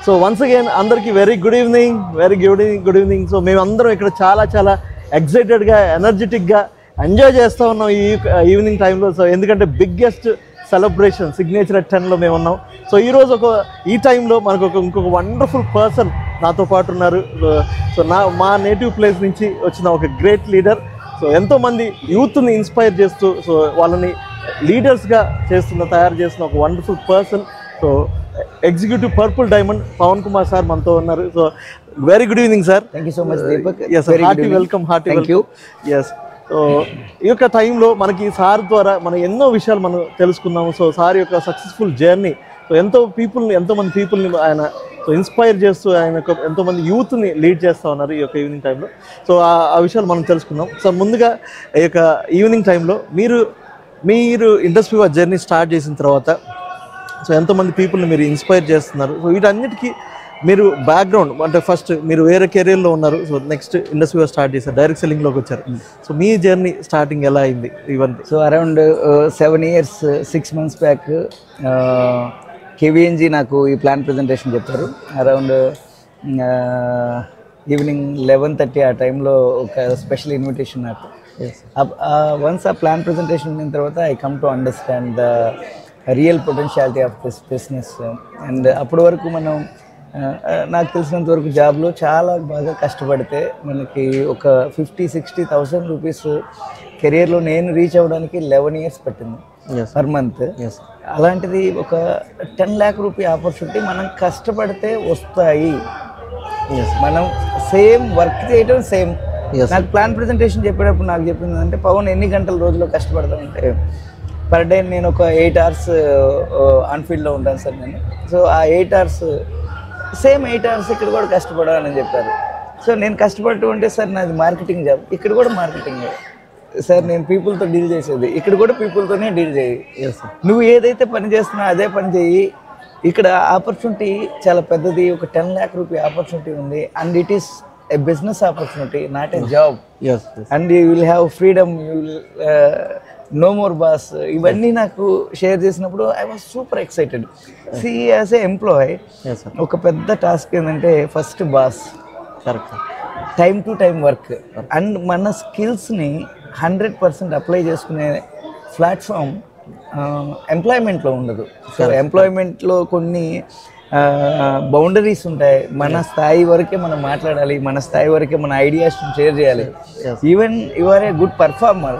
So once again అందరికీ very good evening. So మేమందరం ఇక్కడ చాలా ఎక్సైటెడ్గా ఎనర్జెటిక్గా ఎంజాయ్ చేస్తూ ఉన్నాం ఈ ఈవినింగ్ టైంలో. సో ఎందుకంటే బిగ్గెస్ట్ సెలబ్రేషన్ సిగ్నేచర్ అట్ 10లో మేము ఉన్నాం. సో ఈరోజు ఈ టైంలో మనకు ఇంకొక వండర్ఫుల్ పర్సన్ నాతో పాటు ఉన్నారు. సో మా నేటివ్ ప్లేస్ నుంచి వచ్చిన ఒక గ్రేట్ లీడర్. సో ఎంతోమంది యూత్ని ఇన్స్పైర్ చేస్తూ సో వాళ్ళని లీడర్స్గా తయారు చేస్తున్న ఒక wonderful person. So executive purple diamond Pavan Kumar sir మనతో ఉన్నారు. So very good evening sir. Thank you so much Deepak. Hearty welcome. Yes. So ఈ యొక్క టైంలో మనకి సార్ ద్వారా మనం ఎన్నో విషయాలు మనం తెలుసుకున్నాము. సో సార్ యొక్క సక్సెస్ఫుల్ జర్నీ, సో ఎంతోమంది పీపుల్ని ఆయన సో ఇన్స్పైర్ చేస్తూ ఆయన ఎంతోమంది యూత్ని లీడ్ చేస్తూ ఉన్నారు ఈ యొక్క ఈవినింగ్ టైంలో. సో ఆ విషయాలు మనం తెలుసుకుందాం. సో ముందుగా ఈ యొక్క ఈవినింగ్ టైంలో మీరు ఇండస్ట్రీ జర్నీ స్టార్ట్ చేసిన తర్వాత సో ఎంతోమంది పీపుల్ని మీరు ఇన్స్పైర్ చేస్తున్నారు. సో వీటన్నిటికీ మీరు బ్యాక్గ్రౌండ్ అంటే ఫస్ట్ మీరు వేరే కెరీర్లో ఉన్నారు. సో నెక్స్ట్ ఇండస్ట్రీ స్టార్ట్ చేశారు, డైరెక్ట్ సెల్లింగ్లోకి వచ్చారు. సో మీ జర్నీ స్టార్టింగ్ ఎలా అయింది ఇవన్నీ? So around 7 years 6 months back కేవీఎన్జీ నాకు ఈ ప్లాన్ ప్రజెంటేషన్ చెప్పారు. అరౌండ్ ఈవినింగ్ 11:30 ఆ టైంలో ఒక స్పెషల్ ఇన్విటేషన్ నాకు. వన్స్ ఆ ప్లాన్ ప్రజెంటేషన్ అయిన తర్వాత I come to understand the real potentiality of this business. And అప్పటి వరకు మనం నాకు తెలిసినంత వరకు జాబ్లో చాలా బాగా కష్టపడితే మనకి ఒక 50,000-60,000 రూపీస్ కెరియర్లో నేను రీచ్ అవ్వడానికి 11 years పట్టింది పర్ మంత్. అలాంటిది ఒక 10 lakh రూపీ ఆపర్చునిటీ మనం కష్టపడితే వస్తాయి. మనం సేమ్ వర్క్ చేయడం సేమ్. నాకు ప్లాన్ ప్రజెంటేషన్ చెప్పేటప్పుడు నాకు చెప్పింది అంటే, పవన్ ఎన్ని గంటల రోజులో కష్టపడతానంటే పర్ డే నేను ఒక 8 hours ఆన్ఫీల్డ్లో ఉంటాను సార్ నేను. సో ఆ 8 hours సేమ్ 8 hours ఇక్కడ కూడా కష్టపడాలని చెప్పారు. సో నేను కష్టపడటం అంటే సార్ నాది మార్కెటింగ్ జాబ్, ఇక్కడ కూడా మార్కెటింగ్ సార్. నేను పీపుల్తో డీల్ చేసేది, ఇక్కడ కూడా పీపుల్తోనే డీల్ చేయి. నువ్వు ఏదైతే పని చేస్తున్నావు అదే పని చేయి. ఇక్కడ ఆపర్చునిటీ చాలా పెద్దది, ఒక 10 lakh రూపీ ఆపర్చునిటీ ఉంది. And it is a business opportunity, not a job. And you will have freedom, you will no more boss. ఇవన్నీ నాకు షేర్ చేసినప్పుడు I was super excited. See as a employee ఒక పెద్ద task ఏంటంటే first boss, time to time work, and మన స్కిల్స్ని 100% apply చేసుకునే platform ఎంప్లాయ్మెంట్లో ఉండదు. సో ఎంప్లాయ్మెంట్లో కొన్ని బౌండరీస్ ఉంటాయి. మన స్థాయి వరకే మనం మాట్లాడాలి, మన స్థాయి వరకే మన ఐడియాస్ షేర్ చేయాలి. Even you are a good performer,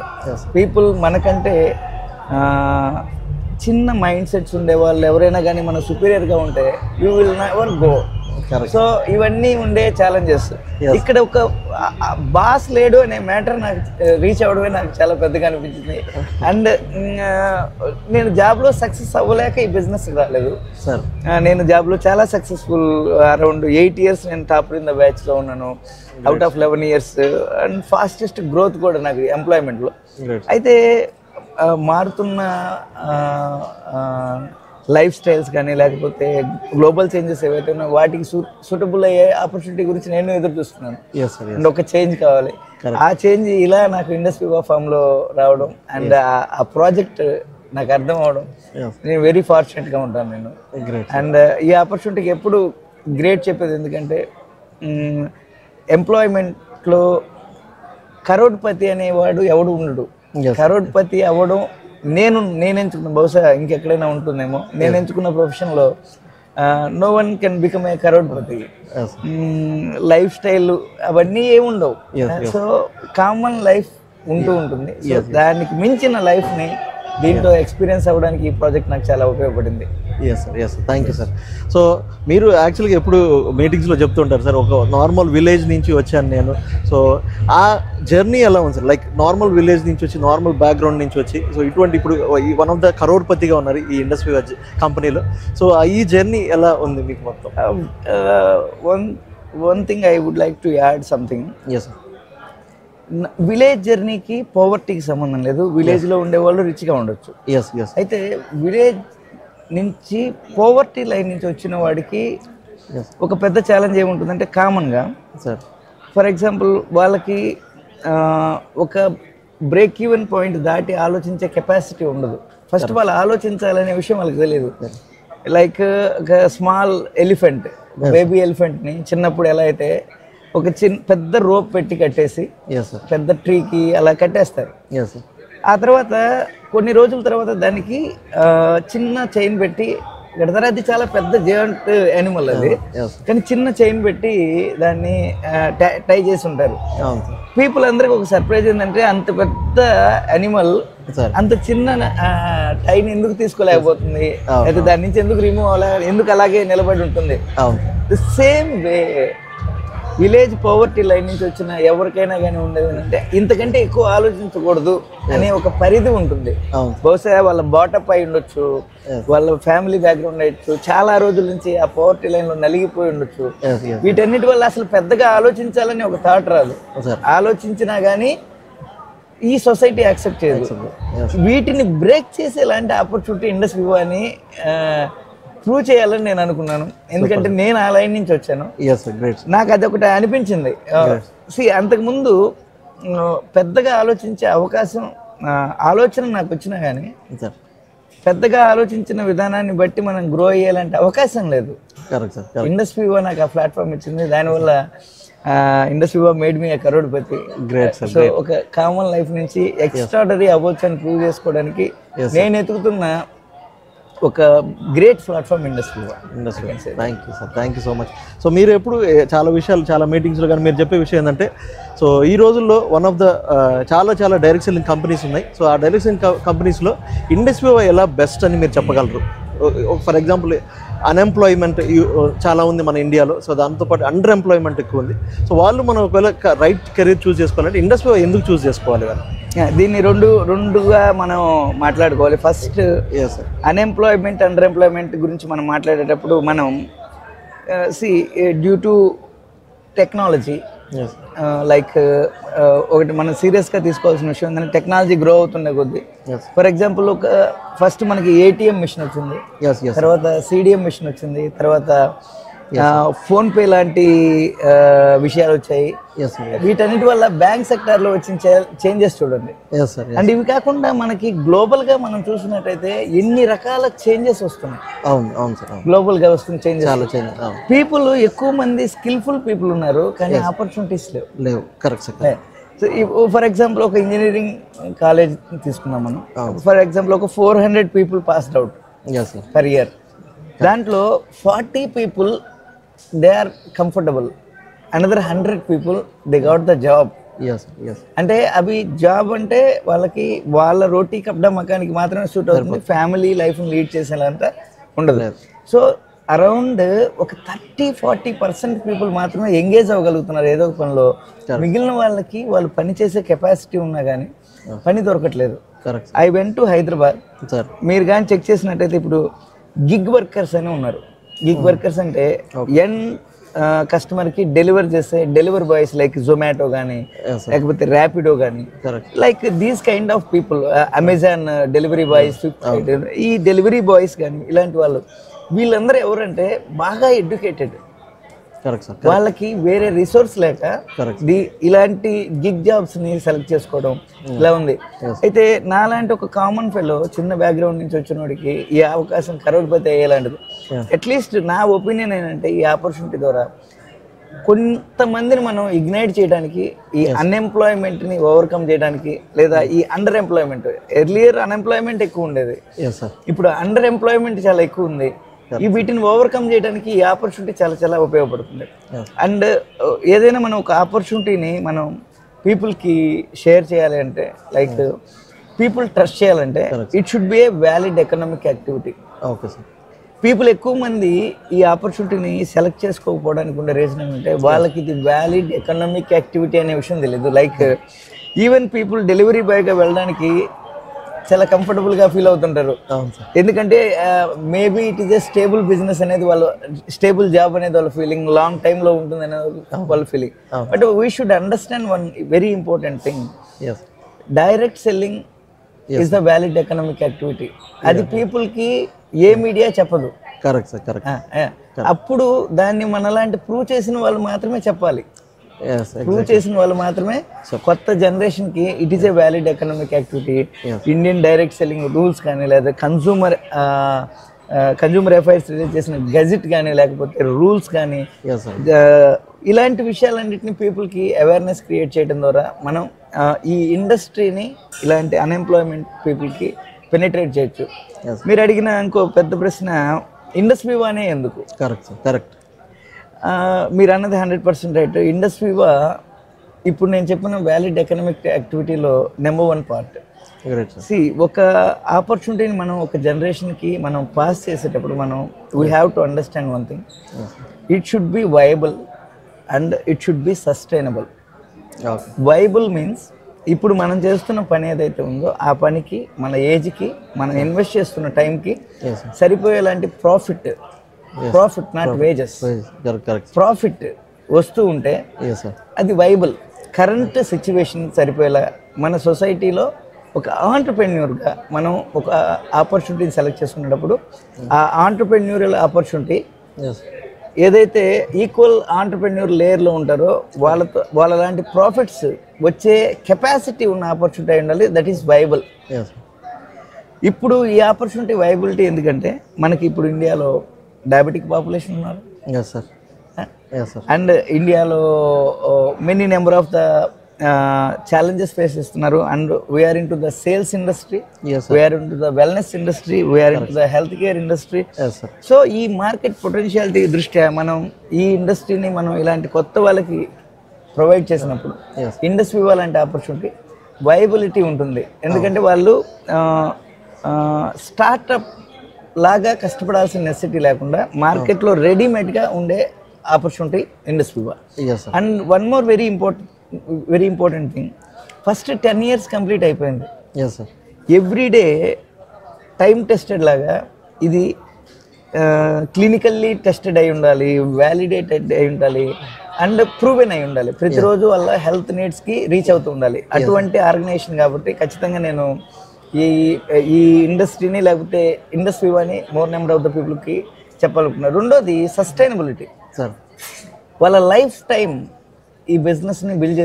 people మనకంటే చిన్న మైండ్ సెట్స్ ఉండే వాళ్ళు ఎవరైనా కానీ మన సుపీరియర్గా ఉంటే you will never go. So ఇవన్నీ ఉండే ఛాలెంజెస్. ఇక్కడ ఒక బాస్ లేడు అనే మ్యాటర్ నాకు రీచ్ అవ్వడమే నాకు చాలా పెద్దగా అనిపించింది. అండ్ నేను జాబ్లో సక్సెస్ అవ్వలేక ఈ బిజినెస్ రాలేదు సార్. నేను జాబ్లో చాలా సక్సెస్ఫుల్, అరౌండ్ 8 years నేను టాప్ ఇన్ ద బ్యాచ్లో ఉన్నాను out of 11 years. And fastest growth కూడా నాకు ఎంప్లాయ్మెంట్లో. అయితే మారుతున్న లైఫ్ స్టైల్స్ కానీ లేకపోతే గ్లోబల్ చేంజెస్ ఏవైతే ఉన్నాయో వాటికి సూటబుల్ అయ్యే ఆపర్చునిటీ గురించి నేను ఎదురు చూస్తున్నాను. అండ్ ఒక చేంజ్ కావాలి. ఆ చేంజ్ ఇలా నాకు ఇండస్ట్రీ ఫామ్లో రావడం అండ్ ఆ ప్రాజెక్ట్ నాకు అర్థం అవడం, నేను వెరీ ఫార్చునేట్గా ఉంటాను నేను. అండ్ ఈ ఆపర్చునిటీకి ఎప్పుడు గ్రేట్ చెప్పేది ఎందుకంటే ఎంప్లాయ్మెంట్లో కరోడ్పతి అనేవాడు ఎవడు ఉండడు. కరోడ్పతి అవ్వడం నేను ఎంచుకున్న, బహుశా ఇంకెక్కడైనా ఉంటుందేమో, నేను ఎంచుకున్న ప్రొఫెషన్లో no one can become a crorepati. Lifestyle అవన్నీ ఏముండవు. సో కామన్ లైఫ్ ఉంటుంది. దానికి మించిన లైఫ్ని దీంట్లో ఎక్స్పీరియన్స్ అవ్వడానికి ఈ ప్రాజెక్ట్ నాకు చాలా ఉపయోగపడింది. Yes sir, thank you sir. So మీరు యాక్చువల్గా ఎప్పుడు మీటింగ్స్లో చెప్తుంటారు సార్, ఒక నార్మల్ విలేజ్ నుంచి వచ్చాను నేను. సో ఆ జర్నీ ఎలా ఉంది సార్? లైక్ నార్మల్ విలేజ్ నుంచి వచ్చి, నార్మల్ బ్యాక్గ్రౌండ్ నుంచి వచ్చి, సో ఇటువంటి ఇప్పుడు వన్ ఆఫ్ ద కరోడ్పతిగా ఉన్నారు ఈ ఇండస్ట్రీ కంపెనీలో. సో ఈ జర్నీ ఎలా ఉంది మీకు మొత్తం? One thing I would like to add something. Yes sir. Village జర్నీకి పవర్టీకి సంబంధం లేదు. విలేజ్లో ఉండేవాళ్ళు రిచ్గా ఉండొచ్చు. అయితే విలేజ్ నుంచి పోవర్టీ లైన్ నుంచి వచ్చిన వాడికి ఒక పెద్ద ఛాలెంజ్ ఏముంటుందంటే కామన్గా సార్, ఫర్ ఎగ్జాంపుల్ వాళ్ళకి ఒక బ్రేక్ ఈవెన్ పాయింట్ దాటి ఆలోచించే కెపాసిటీ ఉండదు. ఫస్ట్ వాళ్ళు ఆలోచించాలనే విషయం వాళ్ళకి తెలియదు. లైక్ ఒక స్మాల్ ఎలిఫెంట్, బేబీ ఎలిఫెంట్ని చిన్నప్పుడు ఎలా అయితే ఒక పెద్ద రోప్ పెట్టి కట్టేసి పెద్ద ట్రీకి అలా కట్టేస్తారు. ఆ తర్వాత కొన్ని రోజుల తర్వాత దానికి చిన్న చైన్ పెట్టి కడతారు. అది చాలా పెద్ద జైంట్ యానిమల్ అది, కానీ చిన్న చైన్ పెట్టి దాన్ని టై చేసి ఉంటారు. పీపుల్ అందరికి ఒక సర్ప్రైజ్ ఏంటంటే అంత పెద్ద యానిమల్ అంత చిన్న టైని ఎందుకు తీసుకోలేకపోతుంది, అయితే దాని నుంచి ఎందుకు రిమూవ్ అవ్వాలి, ఎందుకు అలాగే నిలబడి ఉంటుంది. The same way village poverty line నుంచి వచ్చిన ఎవరికైనా కానీ ఉండేది అంటే ఇంతకంటే ఎక్కువ ఆలోచించకూడదు అనే ఒక పరిధి ఉంటుంది. బహుశా వాళ్ళ బాటప్ అయి ఉండొచ్చు, వాళ్ళ ఫ్యామిలీ బ్యాక్గ్రౌండ్ అయ్యొచ్చు, చాలా రోజుల నుంచి ఆ పవర్టీ లైన్ లో నలిగిపోయి ఉండొచ్చు. వీటన్నిటి వల్ల అసలు పెద్దగా ఆలోచించాలని ఒక థాట్ రాదు. ఆలోచించినా కానీ ఈ సొసైటీ యాక్సెప్ట్ చేయదు. వీటిని బ్రేక్ చేసే ఇలాంటి ఆపర్చునిటీ ఇండస్ట్రీ అని ప్రూవ్ చేయాలని నేను అనుకున్నాను. ఎందుకంటే నేను ఆ లైన్ నుంచి వచ్చాను. నాకు అదొకటి అనిపించింది. అంతకుముందు పెద్దగా ఆలోచించే అవకాశం, ఆలోచన నాకు వచ్చినా కానీ పెద్దగా ఆలోచించిన విధానాన్ని బట్టి మనం గ్రో అయ్యాలంటే అవకాశం లేదు. ఇండస్ట్రీ నాకు ఆ ప్లాట్ఫామ్ ఇచ్చింది. దానివల్ల industry made me crorepati. So ఒక కామన్ లైఫ్ నుంచి ఎక్స్ట్రాడనరీ అవ్వచ్చు అని ప్రూవ్ చేసుకోవడానికి నేను ఎతుకుతున్న ఒక great platform industry. Thank you so much. So మీరు ఎప్పుడు చాలా విషయాలు, చాలా మీటింగ్స్లో కానీ మీరు చెప్పే విషయం ఏంటంటే, సో ఈ రోజుల్లో వన్ ఆఫ్ ద చాలా డైరెక్ట్ సెల్లింగ్ కంపెనీస్ ఉన్నాయి. సో ఆ డైరెక్ట్ సెల్లింగ్ కంపెనీస్లో ఇండస్ట్రీ ఎలా బెస్ట్ అని మీరు చెప్పగలరు? ఫర్ ఎగ్జాంపుల్ అన్ఎంప్లాయ్మెంట్ చాలా ఉంది మన ఇండియాలో. సో దాంతోపాటు అండర్ ఎంప్లాయ్మెంట్ ఎక్కువ ఉంది. సో వాళ్ళు మనం ఒకవేళ రైట్ కెరీర్ చూస్ చేసుకోవాలంటే ఇండస్ట్రీ ఎందుకు చూస్ చేసుకోవాలి? దీన్ని రెండుగా మనం మాట్లాడుకోవాలి. ఫస్ట్ అన్ఎంప్లాయ్మెంట్, అండర్ ఎంప్లాయ్మెంట్ గురించి మనం మాట్లాడేటప్పుడు మనం డ్యూ టు టెక్నాలజీ, లైక్ ఒకటి మనం సీరియస్గా తీసుకోవాల్సిన విషయం ఏంటంటే టెక్నాలజీ గ్రో అవుతుండే కొద్దీ, ఫర్ ఎగ్జాంపుల్ ఫస్ట్ మనకి ఏటీఎం మిషన్ వచ్చింది, తర్వాత సిడిఎం మిషన్ వచ్చింది, తర్వాత ఫోన్పే లాంటి విషయాలు వచ్చాయి. వీటన్నిటి వల్ల బ్యాంక్ సెక్టార్లో వచ్చిన చేంజెస్ చూడండి. అండ్ ఇవి కాకుండా మనకి గ్లోబల్గా మనం చూసినట్టయితే ఎన్ని రకాల చేంజెస్ వస్తున్నాయి. గ్లోబల్గా వస్తున్న చేంజెస్. పీపుల్ ఎక్కువ మంది స్కిల్ఫుల్ పీపుల్ ఉన్నారు, కానీ ఆపర్చునిటీస్ లేవు. ఫర్ ఎగ్జాంపుల్ ఒక ఇంజనీరింగ్ కాలేజ్ తీసుకున్నాం మనం. ఫర్ ఎగ్జాంపుల్ ఒక 400 people passed out per year. దాంట్లో 40 people they are comfortable, another 100 people they got the job. అంటే అవి జాబ్ అంటే వాళ్ళకి వాళ్ళ రోటీ కప్డా మకానికి మాత్రమే సూట్ అవుతుంది, ఫ్యామిలీ లైఫ్ని లీడ్ చేసేలాంతా ఉండదు. సో అరౌండ్ ఒక 30-40% పీపుల్ మాత్రమే ఎంగేజ్ అవ్వగలుగుతున్నారు ఏదో ఒక పనిలో. మిగిలిన వాళ్ళకి వాళ్ళు పని చేసే కెపాసిటీ ఉన్నా కానీ పని దొరకట్లేదు. I went to Hyderabad. మీరు కానీ చెక్ చేసినట్టయితే ఇప్పుడు గిగ్ వర్కర్స్ అని ఉన్నారు. గిగ్ వర్కర్స్ అంటే కస్టమర్కి డెలివర్ చేసే డెలివరీ బాయ్స్, లైక్ జొమాటో కానీ లేకపోతే ర్యాపిడో కానీ, like these kind of people, Amazon delivery boys, ఈ డెలివరీ బాయ్స్ కానీ ఇలాంటి వాళ్ళు, వీళ్ళందరూ ఎవరంటే బాగా ఎడ్యుకేటెడ్, వాళ్ళకి వేరే రిసోర్స్ లేక ఇలాంటి గిగ్ జాబ్స్ ని సెలెక్ట్ చేసుకోవడం ఇలా ఉంది. అయితే నాలాంటి ఒక కామన్ ఫెలో చిన్న బ్యాక్గ్రౌండ్ నుంచి వచ్చిన వాడికి ఈ అవకాశం కరోడ్పతి అయ్యేలాంటిది. అట్లీస్ట్ నా ఒపీనియన్ ఏంటంటే ఈ ఆపర్చునిటీ ద్వారా కొంతమందిని మనం ఇగ్నైట్ చేయడానికి, ఈ అన్ఎంప్లాయ్మెంట్ని ఓవర్కమ్ చేయడానికి, లేదా ఈ అండర్ ఎంప్లాయ్మెంట్, ఎర్లియర్ అన్ఎంప్లాయ్మెంట్ ఎక్కువ ఉండేది, ఇప్పుడు అండర్ ఎంప్లాయ్మెంట్ చాలా ఎక్కువ ఉంది. ఈ వీటిని ఓవర్కమ్ చేయడానికి ఈ ఆపర్చునిటీ చాలా ఉపయోగపడుతుంది. అండ్ ఏదైనా మనం ఒక ఆపర్చునిటీని మనం పీపుల్కి షేర్ చేయాలి అంటే, లైక్ పీపుల్ ట్రస్ట్ చేయాలంటే it should be a valid economic activity. People ఎక్కువ మంది ఈ ఆపర్చునిటీని సెలెక్ట్ చేసుకోకపోవడానికి ఉండే రీజన్ ఏంటంటే వాళ్ళకి ఇది వ్యాలిడ్ ఎకనామిక్ యాక్టివిటీ అనే విషయం తెలియదు. లైక్ ఈవెన్ పీపుల్ డెలివరీ బాయ్గా వెళ్ళడానికి చాలా కంఫర్టబుల్గా ఫీల్ అవుతుంటారు. ఎందుకంటే maybe it is a stable business అనేది వాళ్ళు, స్టేబుల్ జాబ్ అనేది వాళ్ళ ఫీలింగ్, లాంగ్ టైంలో ఉంటుంది అనేది వాళ్ళ feeling. But we should understand one very important thing, direct selling is the valid economic activity. అది పీపుల్కి ఏ మీడియా చెప్పదు. అప్పుడు దాన్ని మనలాంటి ప్రూవ్ చేసిన వాళ్ళు మాత్రమే చెప్పాలి. ప్రూవ్ చేసిన వాళ్ళు మాత్రమే కొత్త జనరేషన్కి it is a valid economic activity. Indian direct selling rules కానీ, లేదా కన్సూమర్ కన్జ్యూమర్ అఫైర్స్ రిలీజ్ చేసిన గెజిట్ కానీ లేకపోతే రూల్స్ కానీ yes sir ఇలాంటి విషయాలన్నింటినీ పీపుల్కి అవేర్నెస్ క్రియేట్ చేయడం ద్వారా మనం ఈ ఇండస్ట్రీని ఇలాంటి అన్ఎంప్లాయ్మెంట్ పీపుల్కి పెనిట్రేట్ చేయొచ్చు. మీరు అడిగిన ఇంకో పెద్ద ప్రశ్న ఇండస్ వివానే ఎందుకు? కరెక్ట్ మీరు అన్నది 100% రైట్. ఇండస్ వివా ఇప్పుడు నేను చెప్పిన వ్యాలిడ్ ఎకనామిక్ యాక్టివిటీలో నెంబర్ 1 పార్ట్. ఒక ఆపర్చునిటీని మనం ఒక జనరేషన్కి మనం పాస్ చేసేటప్పుడు మనం we have to understand one thing, it should be viable and it should be sustainable. Viable means ఇప్పుడు మనం చేస్తున్న పని ఏదైతే ఉందో ఆ పనికి మన ఏజ్కి మనం ఇన్వెస్ట్ చేస్తున్న టైంకి సరిపోయేలాంటి ప్రాఫిట్ నాట్ వేజెస్, ప్రాఫిట్ వస్తూ ఉంటే అది వైబుల్. కరెంట్ సిచ్యువేషన్ సరిపోయేలా మన సొసైటీలో ఒక ఆంటర్ప్రెన్యూర్గా మనం ఒక ఆపర్చునిటీని సెలెక్ట్ చేసుకునేటప్పుడు ఆ ఆంటర్ప్రెన్యూరల్ ఆపర్చునిటీ ఏదైతే ఈక్వల్ ఆంటర్ప్రెన్యూర్ లేయర్లో ఉంటారో వాళ్ళ లాంటి ప్రాఫిట్స్ వచ్చే కెపాసిటీ ఉన్న ఆపర్చునిటీ అయి ఉండాలి. That is viable. ఇప్పుడు ఈ ఆపర్చునిటీ వైబిలిటీ ఎందుకంటే మనకి ఇప్పుడు ఇండియాలో డయాబెటిక్ పాపులేషన్ ఉన్నారు అండ్ ఇండియాలో many number of the challenges face చేస్తున్నారు. And we're into the sales industry, we're into the wellness industry, we're into the health care industry. So ఈ market potentiality దృష్ట్యా మనం ఈ ఇండస్ట్రీని మనం ఇలాంటి కొత్త వాళ్ళకి ప్రొవైడ్ చేసినప్పుడు ఇండస్ట్రీ లాంటి ఆపర్చునిటీ వైబిలిటీ ఉంటుంది. ఎందుకంటే వాళ్ళు స్టార్టప్ లాగా కష్టపడాల్సిన నెసెసిటీ లేకుండా మార్కెట్లో రెడీమేడ్గా ఉండే opportunity industry. And one more very important thing, first 10 years complete అయిపోయింది. ఎవ్రీడే టైం టెస్టెడ్ లాగా ఇది క్లినికల్లీ టెస్టెడ్ అయి ఉండాలి, వ్యాలిడేటెడ్ అయి ఉండాలి అండ్ ప్రూవెన్ అయి ఉండాలి. ప్రతిరోజు వాళ్ళ హెల్త్ నీడ్స్కి రీచ్ అవుతూ ఉండాలి. అటువంటి ఆర్గనైజేషన్ కాబట్టి ఖచ్చితంగా నేను ఈ ఇండస్ట్రీని లేకపోతే ఇండస్ట్రీ అని మోర్ నెంబర్ ఆఫ్ ద పీపుల్కి చెప్పాలనుకున్నాను. రెండోది సస్టైనబిలిటీ. వాళ్ళ లైఫ్ టైం ఈ బిజినెస్ని బిల్డ్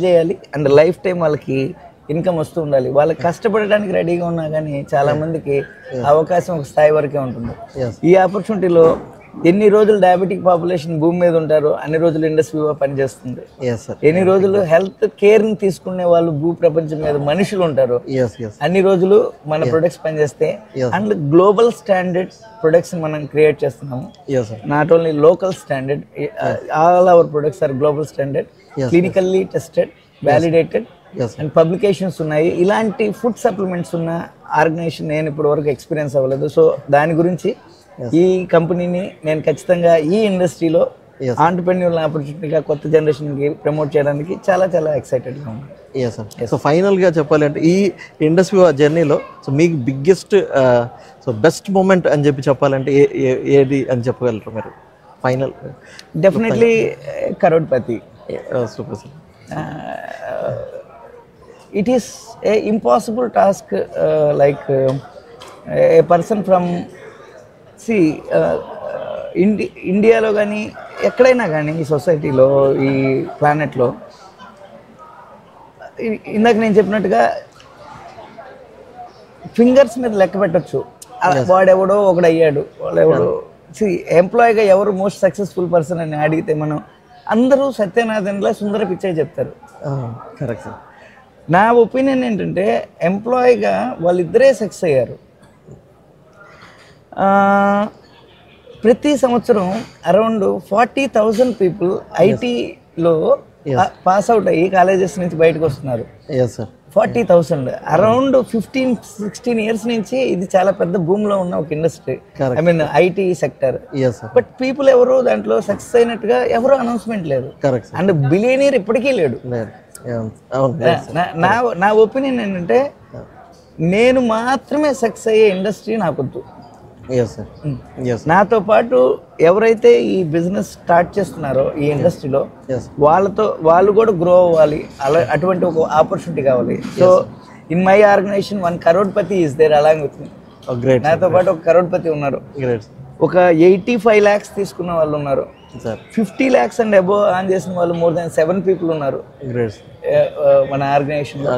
చేయాలి అండ్ లైఫ్ టైం వాళ్ళకి ఇన్కమ్ వస్తూ ఉండాలి. వాళ్ళకి కష్టపడడానికి రెడీగా ఉన్నా కానీ చాలా మందికి అవకాశం ఒక స్థాయి వరకే ఉంటుంది. ఈ ఆపర్చునిటీలో ఎన్ని రోజులు డయాబెటిక్ పాపులేషన్ భూమి మీద ఉంటారో అన్ని రోజులు ఇండస్ట్రీ పనిచేస్తుంది. ఎన్ని రోజులు హెల్త్ కేర్ని తీసుకునే వాళ్ళు భూ ప్రపంచం మీద మనుషులు ఉంటారు అన్ని రోజులు మన ప్రొడక్ట్స్ పనిచేస్తే అండ్ గ్లోబల్ స్టాండర్డ్ ప్రొడక్ట్స్ మనం క్రియేట్ చేస్తున్నాము. Not only local standard, all our products are global standard, clinically tested, validated and publications ఉన్నాయి. ఇలాంటి ఫుడ్ సప్లిమెంట్స్ ఉన్న ఆర్గనైజేషన్ నేను ఇప్పటి వరకు ఎక్స్పీరియన్స్ అవ్వలేదు. సో దాని గురించి ఈ కంపెనీని నేను ఖచ్చితంగా ఈ ఇండస్ట్రీలో ఆంటర్ప్రెన్యూర్ ఆపర్చునిటీగా కొత్త జనరేషన్కి ప్రమోట్ చేయడానికి చాలా చాలా ఎక్సైటెడ్గా ఉన్నాను. సో ఫైనల్గా చెప్పాలి అంటే ఈ ఇండస్ట్రీ జర్నీలో సో మీకు బిగ్గెస్ట్ సో బెస్ట్ మూమెంట్ అని చెప్పాలంటే ఏది అని చెప్పగలరు మీరు? Final definitely crorepati. Super sir. It is a impossible task, like A person from ఇండియాలో కానీ ఎక్కడైనా కానీ ఈ సొసైటీలో ఈ ప్లానెట్లో ఇందాక నేను చెప్పినట్టుగా ఫింగర్స్ మీద లెక్క పెట్టచ్చు. వాడెవడో ఒకడు అయ్యాడు, వాడెవడో ఎంప్లాయీగా ఎవరు మోస్ట్ సక్సెస్ఫుల్ పర్సన్ అని అడిగితే మనం అందరూ సత్యనారాయణలా సుందర పిచ్చయ్య చెప్తారు. Correct sir. నా ఒపీనియన్ ఏంటంటే ఎంప్లాయీగా వాళ్ళిద్దరే సక్సెస్ అయ్యారు. ప్రతి సంవత్సరం అరౌండ్ 40,000 పీపుల్ ఐటీలో పాస్ అవుట్ అయ్యి కాలేజెస్ నుంచి బయటకు వస్తున్నారు. 40,000 అరౌండ్ 15-16 years నుంచి ఇది చాలా పెద్ద భూమిలో ఉన్న ఒక industry, I mean IT sector. But people ఎవరు దాంట్లో సక్సెస్ అయినట్టుగా ఎవరు అనౌన్స్మెంట్ లేదు అండ్ బిలియనీర్ ఇప్పటికీ లేడు. నా ఒపీనియన్ ఏంటంటే నేను మాత్రమే సక్సెస్ అయ్యే ఇండస్ట్రీ నాకొద్దు. నాతో పాటు ఎవరైతే ఈ బిజినెస్ స్టార్ట్ చేస్తున్నారో ఈ ఇండస్ట్రీలో వాళ్ళు కూడా గ్రో అవ్వాలి, అటువంటి ఒక ఆపర్చునిటీ కావాలి. So in my organisation 1 crorepati is there along with me. నాతో పాటు ఒక కరోడ్పతి ఉన్నారు, ఒక 85 lakhs తీసుకున్న వాళ్ళు ఉన్నారు, 50 lakhs అండ్ అబోవ్ ఆన్ చేసిన వాళ్ళు మోర్ దాన్ 7 people ఉన్నారు మన ఆర్గనైజేషన్లో.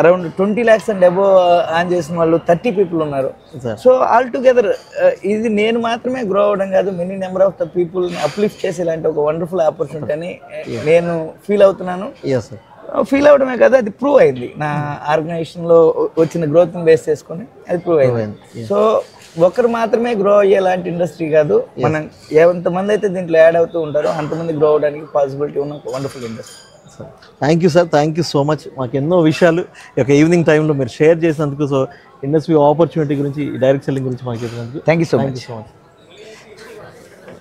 Around 20 lakhs and above earn చేసిన వాళ్ళు 30 people ఉన్నారు. సో ఆల్ టుగెదర్ ఇది నేను మాత్రమే గ్రో అవ్వడం కాదు, many number of the people uplift చేసి ఇలాంటి ఒక వండర్ఫుల్ ఆపర్చునిటీ అని నేను ఫీల్ అవుతున్నాను. ఫీల్ అవడమే కదా, అది ప్రూవ్ అయింది. నా ఆర్గనైజేషన్లో వచ్చిన గ్రోత్ని బేస్ చేసుకొని అది ప్రూవ్ అయింది. సో ఒకరు మాత్రమే గ్రో అయ్యేలాంటి ఇండస్ట్రీ కాదు, మనం ఎంతమంది అయితే దీంట్లో యాడ్ అవుతూ ఉంటారో అంతమంది గ్రో అవడానికి పాసిబిలిటీ ఉన్న wonderful industry. Thank you sir, thank you so much. మాకు ఎన్నో విషయాలు ఈ యొక్క ఈవినింగ్ టైంలో మీరు షేర్ చేసినందుకు, సో ఇండస్ట్రీ ఆపర్చునిటీ గురించి, డైరెక్ట్ సెల్లింగ్ గురించి మాకు చెప్పినందుకు థ్యాంక్ యూ సో మచ్.